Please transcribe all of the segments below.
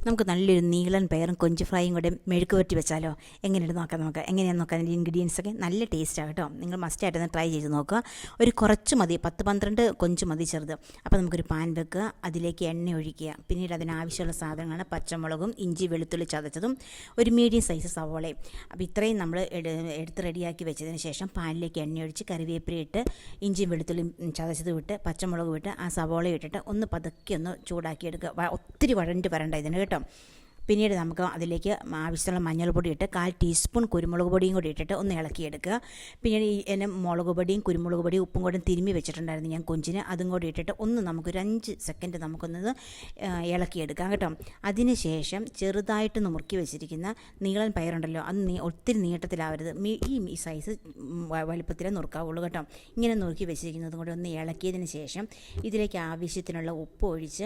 നമുക്ക് നല്ലൊരു നീളൻ പയറും കൊഞ്ച് ഫ്രൈയും കൂടെ മെഴുക്ക് പുരട്ടി വെച്ചാലോ? എങ്ങനെയുണ്ട് നോക്കാം. എങ്ങനെയാണെന്ന് നോക്കാം. അതിൻ്റെ ഇൻഗ്രീഡിയൻസൊക്കെ നല്ല ടേസ്റ്റാണ് കേട്ടോ. നിങ്ങൾ മസ്റ്റായിട്ടൊന്ന് ട്രൈ ചെയ്ത് നോക്കുക. ഒരു കുറച്ച് മതി, 10-12 കൊഞ്ച് മതി, ചെറുത്. അപ്പോൾ നമുക്കൊരു പാൻ വെക്കുക, അതിലേക്ക് എണ്ണ ഒഴിക്കുക. പിന്നീട് അതിനാവശ്യമുള്ള സാധനങ്ങളാണ് പച്ചമുളകും ഇഞ്ചി വെളുത്തുള്ളി ചതച്ചതും ഒരു മീഡിയം സൈസ് സവോളയും. അപ്പോൾ ഇത്രയും നമ്മൾ എടുത്ത് റെഡിയാക്കി വെച്ചതിന് ശേഷം പാനിലേക്ക് എണ്ണ ഒഴിച്ച് കറിവേപ്പില ഇട്ട് ഇഞ്ചിയും വെളുത്തുള്ളിയും ചതച്ചതും ഇട്ട് പച്ചമുളക് ഇട്ട് ആ സവോള ഇട്ടിട്ട് ഒന്ന് പതുക്കെ ഒന്ന് ചൂടാക്കിയെടുക്കുക. ഒത്തിരി വഴണ്ട് വരണ്ട ഇതിന് കേട്ടോ. പിന്നീട് നമുക്ക് അതിലേക്ക് ആവശ്യമുള്ള മഞ്ഞൾപ്പൊടി ഇട്ട് 1/4 ടീസ്പൂൺ കുരുമുളക് പൊടിയും കൂടി ഇട്ടിട്ട് ഒന്ന് ഇളക്കിയെടുക്കുക. പിന്നീട് ഈ മുളക് പൊടിയും കുരുമുളക് പൊടിയും ഉപ്പും കൂടെ തിരുമ്മി വെച്ചിട്ടുണ്ടായിരുന്നു ഞാൻ കൊഞ്ചിന്, അതും കൂടി ഇട്ടിട്ട് ഒന്ന് നമുക്കൊരു 5 സെക്കൻഡ് നമുക്കൊന്ന് ഇളക്കിയെടുക്കാം കേട്ടോ. അതിന് ശേഷം ചെറുതായിട്ട് നുറുക്കി വെച്ചിരിക്കുന്ന നീളൻ പയറുണ്ടല്ലോ, അത് ഒത്തിരി നീട്ടത്തിലാവരുത്, ഈ സൈസ് വലുപ്പത്തിലേ നുറുക്കാവുള്ളൂ കേട്ടോ. ഇങ്ങനെ നുറുക്കി വെച്ചിരിക്കുന്നതും കൂടി ഒന്ന് ഇളക്കിയതിന് ശേഷം ഇതിലേക്ക് ആവശ്യത്തിനുള്ള ഉപ്പ് ഒഴിച്ച്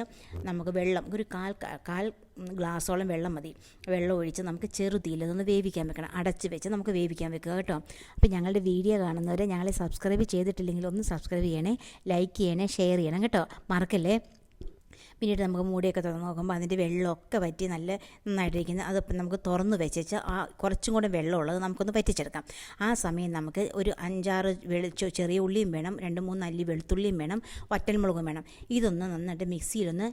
നമുക്ക് വെള്ളം ഒരു കാൽ ഗ്ലാസോളം വെള്ളം മതി. വെള്ളം ഒഴിച്ച് നമുക്ക് ചെറുതീയിൽ അതൊന്ന് വേവിക്കാൻ വെക്കണം. അടച്ച് വെച്ച് നമുക്ക് വേവിക്കാൻ വെക്കുക കേട്ടോ. അപ്പോൾ ഞങ്ങളുടെ വീഡിയോ കാണുന്നവരെ ഞങ്ങളെ സബ്സ്ക്രൈബ് ചെയ്തിട്ടില്ലെങ്കിൽ ഒന്ന് സബ്സ്ക്രൈബ് ചെയ്യണേ, ലൈക്ക് ചെയ്യണേ, ഷെയർ ചെയ്യണം കേട്ടോ, മറക്കല്ലേ. പിന്നീട് നമുക്ക് മൂടിയൊക്കെ തുറന്ന് നോക്കുമ്പോൾ അതിൻ്റെ വെള്ളമൊക്കെ വറ്റി നന്നായിട്ടിരിക്കുന്നത്. അതിപ്പോൾ നമുക്ക് തുറന്ന് വെച്ച് ആ കുറച്ചും കൂടെ വെള്ളമുള്ളത് നമുക്കൊന്ന് വറ്റിച്ചെടുക്കാം. ആ സമയം നമുക്ക് ഒരു 5-6 ചെറിയ ഉള്ളിയും വേണം, 2-3 അല്ലി വെളുത്തുള്ളിയും വേണം, വറ്റൽമുളകും വേണം. ഇതൊന്ന് നന്നായിട്ട് മിക്സിയിലൊന്ന്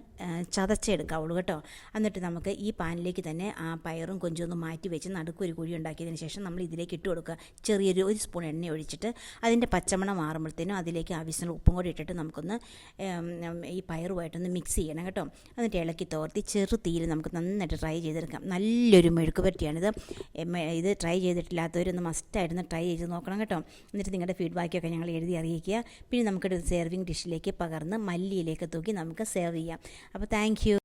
ചതച്ചെടുക്കാവുള്ളൂ കേട്ടോ. എന്നിട്ട് നമുക്ക് ഈ പാനിലേക്ക് തന്നെ ആ പയറും കൊഞ്ചൊന്ന് മാറ്റി വെച്ച് നടുക്കൊരു കുഴി ഉണ്ടാക്കിയതിന് ശേഷം നമ്മൾ ഇതിലേക്ക് ഇട്ട് കൊടുക്കുക. ഒരു സ്പൂൺ എണ്ണ ഒഴിച്ചിട്ട് അതിൻ്റെ പച്ചമണം മാറുമ്പോഴത്തേനും അതിലേക്ക് ആവശ്യമുള്ള ഉപ്പും കൂടി ഇട്ടിട്ട് നമുക്കൊന്ന് ഈ പയറുമായിട്ടൊന്ന് മിക്സ് ചെയ്യണം കേട്ടോ. എന്നിട്ട് ഇളക്കി തോർത്തി ചെറു തീയിൽ നമുക്ക് നന്നായിട്ട് ട്രൈ ചെയ്തെടുക്കാം. നല്ലൊരു മെഴുക്ക് പുരട്ടിയാണിത്. ഇത് ട്രൈ ചെയ്തിട്ടില്ലാത്തവരൊന്ന് മസ്റ്റായിട്ടൊന്ന് ട്രൈ ചെയ്ത് നോക്കണം കേട്ടോ. എന്നിട്ട് നിങ്ങളുടെ ഫീഡ്ബാക്കൊക്കെ ഞങ്ങൾ എഴുതി അറിയിക്കുക. പിന്നെ നമുക്കൊരു സെർവിങ് ഡിഷിലേക്ക് പകർന്ന് മല്ലിയിലേക്ക് തൂക്കി നമുക്ക് സെർവ് ചെയ്യാം. അപ്പോൾ താങ്ക് യു.